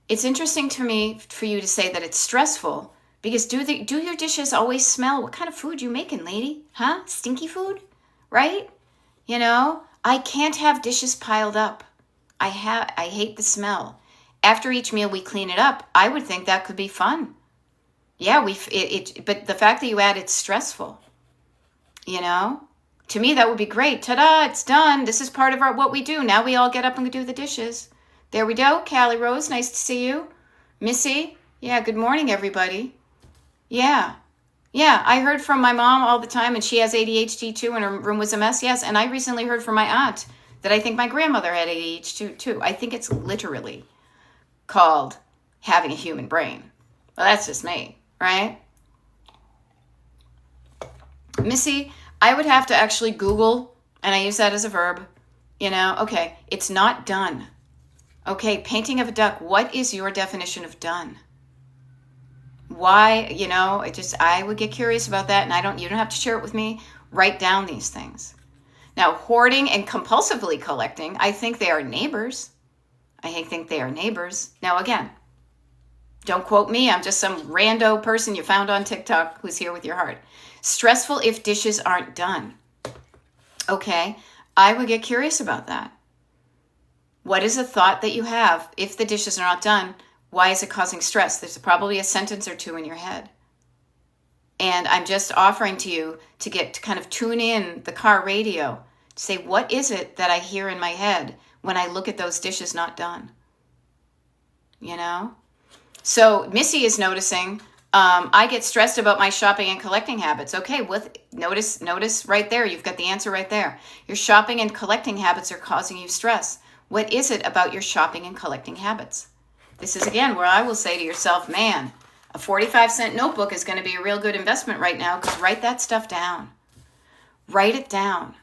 It's interesting to me for you to say that it's stressful, because do your dishes always smell? What kind of food you making, lady? Huh? Stinky food? Right? I can't have dishes piled up. I hate the smell. After each meal we clean it up. I would think that could be fun. Yeah, but the fact that you add it's stressful. To me that would be great. Ta-da, it's done. This is part of what we do. Now we all get up and do the dishes. There we go. Callie Rose, nice to see you. Missy, yeah, good morning everybody. Yeah. Yeah, I heard from my mom all the time, and she has ADHD too, and her room was a mess. Yes, and I recently heard from my aunt that I think my grandmother had ADHD too. I think it's literally called having a human brain. Well, that's just me, right? Missy, I would have to actually Google, and I use that as a verb. Okay, it's not done. Okay, painting of a duck, what is your definition of done? Why, I would get curious about that, and you don't have to share it with me. Write down these things. Now, hoarding and compulsively collecting, I think they are neighbors. Now, again, don't quote me. I'm just some rando person you found on TikTok who's here with your heart. Stressful if dishes aren't done. Okay, I would get curious about that. What is a thought that you have if the dishes are not done? Why is it causing stress? There's probably a sentence or two in your head. And I'm just offering to you to kind of tune in the car radio, to say, what is it that I hear in my head when I look at those dishes not done? So Missy is noticing, I get stressed about my shopping and collecting habits. Okay, notice right there, you've got the answer right there. Your shopping and collecting habits are causing you stress. What is it about your shopping and collecting habits? This is, again, where I will say to yourself, man, a 45-cent notebook is going to be a real good investment right now, because write that stuff down. Write it down.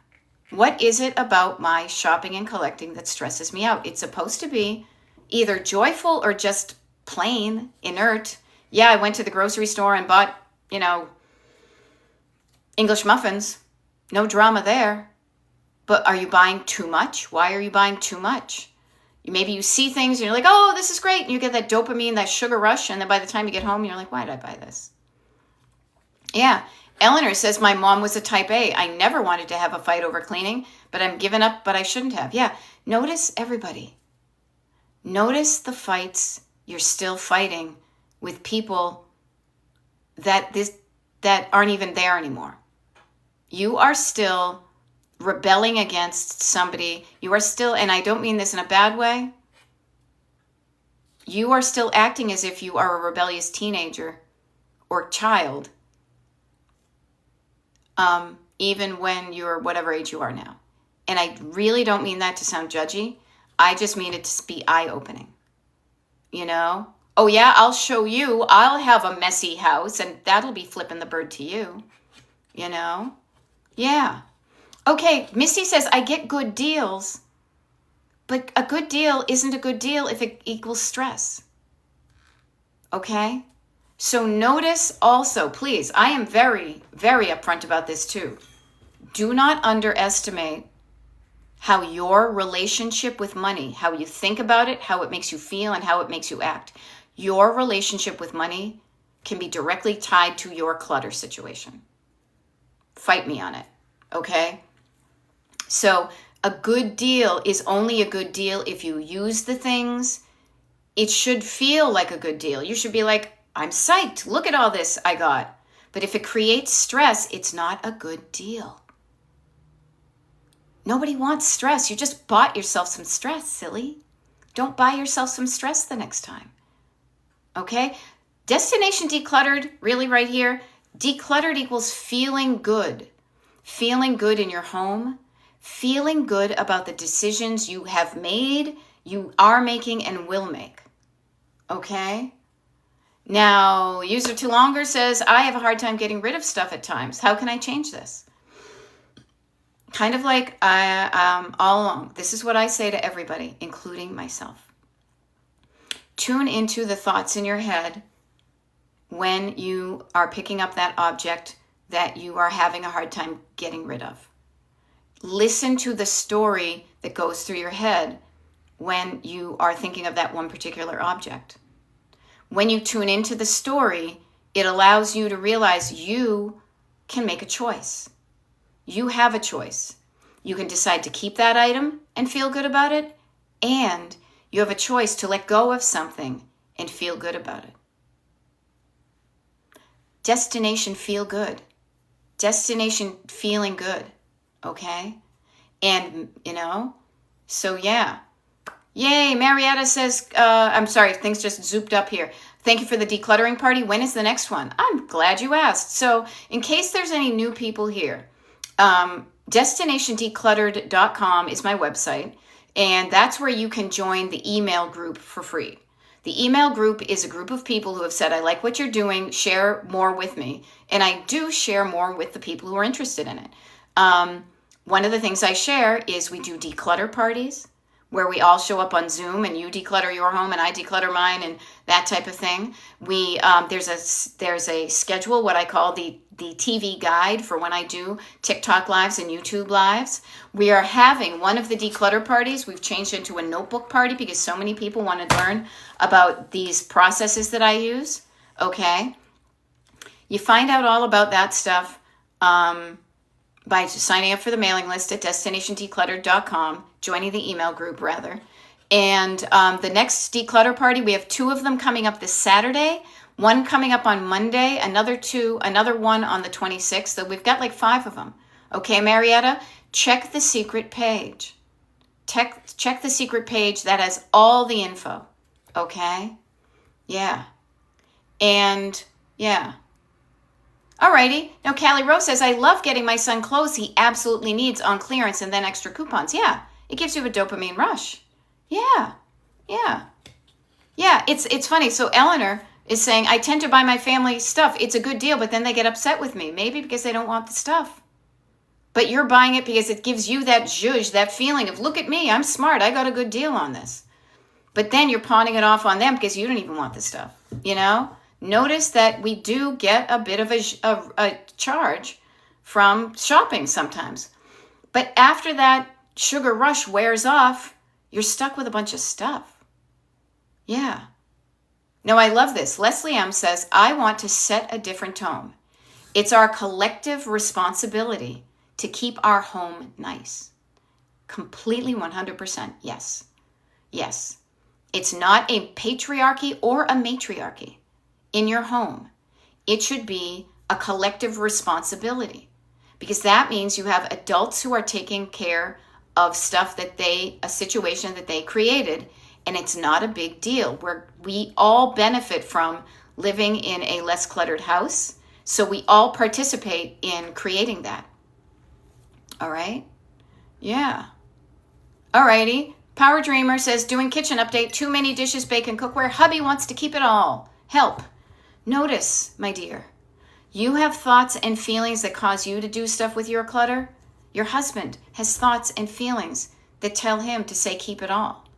What is it about my shopping and collecting that stresses me out? It's supposed to be either joyful or just plain inert. Yeah, I went to the grocery store and bought, English muffins. No drama there. But are you buying too much? Why are you buying too much? Maybe you see things and you're like, oh, this is great. And you get that dopamine, that sugar rush. And then by the time you get home, you're like, why did I buy this? Yeah. Eleanor says, my mom was a type A. I never wanted to have a fight over cleaning, but I'm giving up, but I shouldn't have. Yeah. Notice everybody. Notice the fights you're still fighting with people that aren't even there anymore. You are still rebelling against somebody. You are still, and I don't mean this in a bad way, you are still acting as if you are a rebellious teenager or child, even when you're whatever age you are now. And I really don't mean that to sound judgy. I just mean it to be eye-opening. Oh yeah, I'll show you. I'll have a messy house, and that'll be flipping the bird to you. Yeah. Okay, Misty says, I get good deals, but a good deal isn't a good deal if it equals stress. Okay? So notice also, please, I am very, very upfront about this too. Do not underestimate how your relationship with money, how you think about it, how it makes you feel, and how it makes you act. Your relationship with money can be directly tied to your clutter situation. Fight me on it, okay? So a good deal is only a good deal if you use the things. It should feel like a good deal. You should be like, I'm psyched. Look at all this I got. But if it creates stress, it's not a good deal. Nobody wants stress. You just bought yourself some stress, silly. Don't buy yourself some stress the next time. Okay? Destination decluttered, really right here, decluttered equals feeling good. Feeling good in your home, feeling good about the decisions you have made, you are making, and will make. Okay? Now, User Too Longer says, I have a hard time getting rid of stuff at times. How can I change this? Kind of like all along. This is what I say to everybody, including myself. Tune into the thoughts in your head when you are picking up that object that you are having a hard time getting rid of. Listen to the story that goes through your head when you are thinking of that one particular object. When you tune into the story, it allows you to realize you can make a choice. You have a choice. You can decide to keep that item and feel good about it, and you have a choice to let go of something and feel good about it. Destination feel good. Destination feeling good. Okay? And, so yeah. Yay, Marietta says, I'm sorry, things just zooped up here. Thank you for the decluttering party. When is the next one? I'm glad you asked. So in case there's any new people here, destinationdecluttered.com is my website, and that's where you can join the email group for free. The email group is a group of people who have said, I like what you're doing, share more with me. And I do share more with the people who are interested in it. One of the things I share is we do declutter parties where we all show up on Zoom and you declutter your home and I declutter mine and that type of thing. We there's a schedule, what I call the TV guide for when I do TikTok lives and YouTube lives. We are having one of the declutter parties. We've changed into a notebook party because so many people want to learn about these processes that I use. Okay. You find out all about that stuff by signing up for the mailing list at destinationdecluttered.com, joining the email group rather. And the next declutter party, we have 2 of them coming up this Saturday, one coming up on Monday, another one on the 26th. So we've got like 5 of them. Okay, Marietta, check the secret page. Check the secret page that has all the info. Okay? Yeah. And yeah. Alrighty. Now, Callie Rose says, I love getting my son clothes he absolutely needs on clearance and then extra coupons. Yeah, it gives you a dopamine rush. Yeah, it's funny. So Eleanor is saying, I tend to buy my family stuff. It's a good deal, but then they get upset with me. Maybe because they don't want the stuff. But you're buying it because it gives you that zhuzh, that feeling of, look at me, I'm smart, I got a good deal on this. But then you're pawning it off on them because you don't even want the stuff, Notice that we do get a bit of a charge from shopping sometimes. But after that sugar rush wears off, you're stuck with a bunch of stuff. Yeah. No, I love this. Leslie M. says, I want to set a different tone. It's our collective responsibility to keep our home nice. Completely 100%. Yes. Yes. It's not a patriarchy or a matriarchy. In your home, it should be a collective responsibility because that means you have adults who are taking care of stuff a situation that they created, and it's not a big deal. We all benefit from living in a less cluttered house, so we all participate in creating that. All right? Yeah. All righty. Power Dreamer says, doing kitchen update, too many dishes, bacon, cookware. Hubby wants to keep it all. Help. Notice, my dear, you have thoughts and feelings that cause you to do stuff with your clutter. Your husband has thoughts and feelings that tell him to say, keep it all.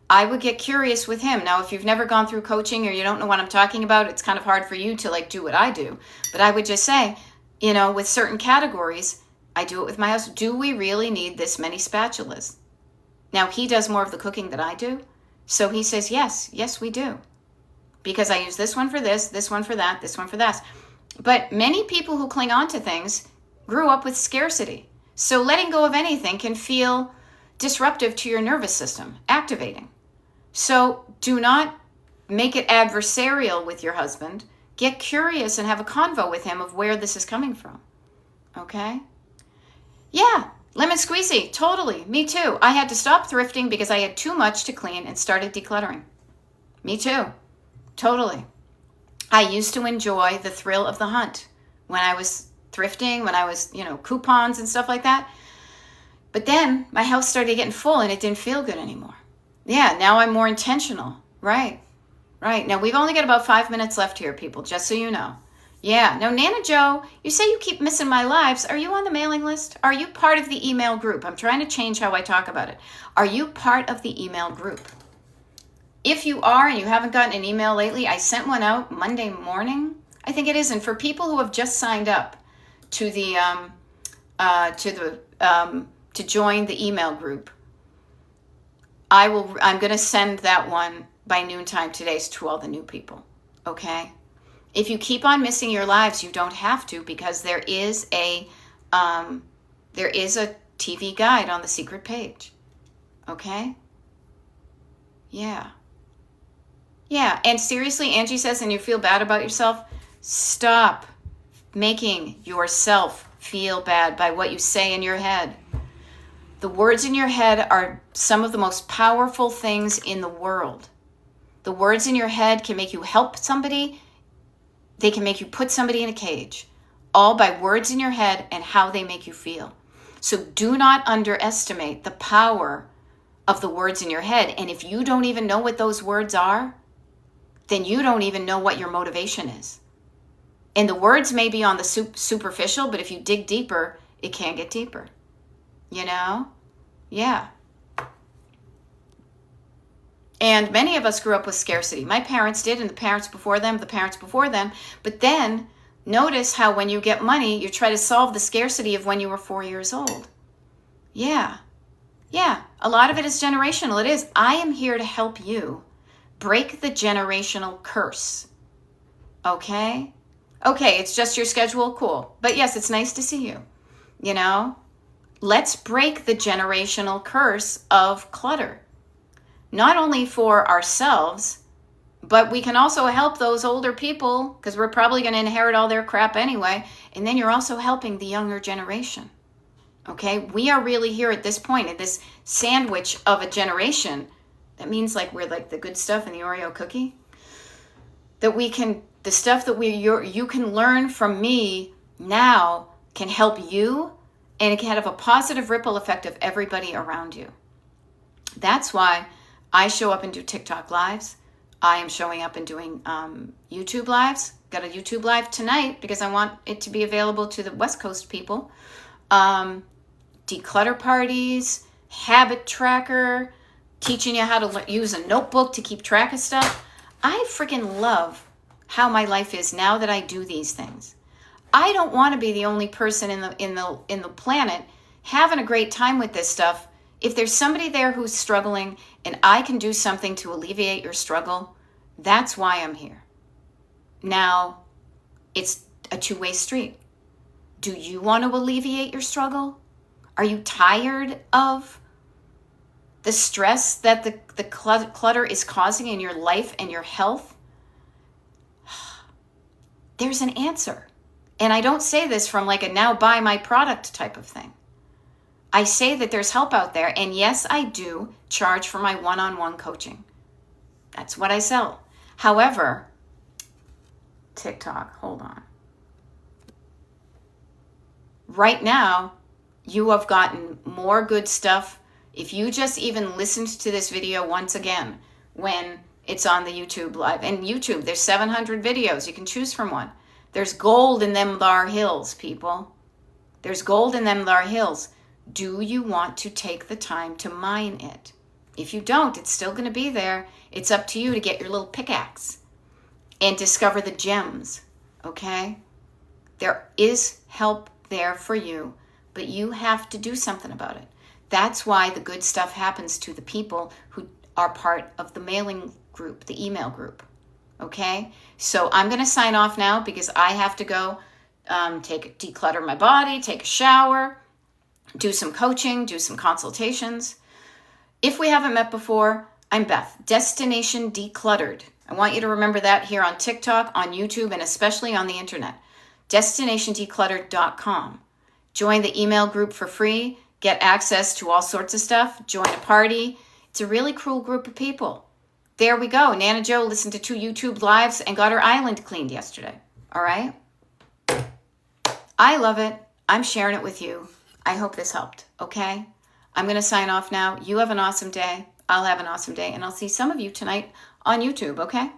I would get curious with him. Now, if you've never gone through coaching or you don't know what I'm talking about, it's kind of hard for you to do what I do. But I would just say, with certain categories, I do it with my husband. Do we really need this many spatulas? Now, he does more of the cooking than I do. So he says, yes, we do. Because I use this one for this one for that, this one for that. But many people who cling on to things grew up with scarcity. So letting go of anything can feel disruptive to your nervous system, activating. So do not make it adversarial with your husband. Get curious and have a convo with him of where this is coming from. Okay? Yeah, lemon squeezy, totally. Me too. I had to stop thrifting because I had too much to clean and started decluttering. Me too. Totally. I used to enjoy the thrill of the hunt when I was thrifting, when I was, coupons and stuff like that. But then my house started getting full and it didn't feel good anymore. Yeah, now I'm more intentional. Right. Now we've only got about 5 minutes left here, people, just so you know. Yeah. Now, Nana Joe, you say you keep missing my lives. Are you on the mailing list? Are you part of the email group? I'm trying to change how I talk about it. Are you part of the email group? If you are and you haven't gotten an email lately, I sent one out Monday morning, I think it is. And for people who have just signed up to the to join the email group, I'm going to send that one by noontime today to all the new people. Okay. If you keep on missing your lives, you don't have to, because there is a TV guide on the secret page. Okay? Yeah. And seriously, Angie says, and you feel bad about yourself, stop making yourself feel bad by what you say in your head. The words in your head are some of the most powerful things in the world. The words in your head can make you help somebody. They can make you put somebody in a cage, all by words in your head and how they make you feel. So do not underestimate the power of the words in your head. And if you don't even know what those words are, then you don't even know what your motivation is. And the words may be on the superficial, but if you dig deeper, it can get deeper. Yeah. And many of us grew up with scarcity. My parents did, and the parents before them. But then notice how when you get money, you try to solve the scarcity of when you were 4 years old. Yeah. A lot of it is generational. It is. I am here to help you break the generational curse. Okay, it's just your schedule. Cool. But yes, it's nice to see you. Let's break the generational curse of clutter. Not only for ourselves, but we can also help those older people, because we're probably going to inherit all their crap anyway. And then you're also helping the younger generation. Okay, we are really here at this point, at this sandwich of a generation. That means we're like the good stuff in the Oreo cookie. That the stuff that you can learn from me now can help you, and it can have a positive ripple effect of everybody around you. That's why I show up and do TikTok lives. I am showing up and doing YouTube lives. Got a YouTube live tonight because I want it to be available to the West Coast people. Declutter parties, habit tracker, teaching you how to use a notebook to keep track of stuff. I freaking love how my life is now that I do these things. I don't want to be the only person in the planet having a great time with this stuff. If there's somebody there who's struggling and I can do something to alleviate your struggle, that's why I'm here. Now, it's a two-way street. Do you want to alleviate your struggle? Are you tired of the stress that the clutter is causing in your life and your health? There's an answer. And I don't say this from a now buy my product type of thing. I say that there's help out there. And yes, I do charge for my one-on-one coaching. That's what I sell. However, TikTok, hold on. Right now, you have gotten more good stuff. If you just even listened to this video once again, when it's on the YouTube live. And YouTube, there's 700 videos. You can choose from one. There's gold in them thar hills, people. There's gold in them thar hills. Do you want to take the time to mine it? If you don't, it's still going to be there. It's up to you to get your little pickaxe and discover the gems, okay? There is help there for you, but you have to do something about it. That's why the good stuff happens to the people who are part of the mailing group, the email group, okay? So I'm going to sign off now because I have to go declutter my body, take a shower, do some coaching, do some consultations. If we haven't met before, I'm Beth, Destination Decluttered. I want you to remember that here on TikTok, on YouTube, and especially on the internet. DestinationDecluttered.com. Join the email group for free. Get access to all sorts of stuff. Join a party. It's a really cool group of people. there we go. Nana Joe listened to 2 YouTube lives and got her island cleaned yesterday. All right? I love it. I'm sharing it with you. I hope this helped, okay? I'm going to sign off now. You have an awesome day. I'll have an awesome day. And I'll see some of you tonight on YouTube, okay?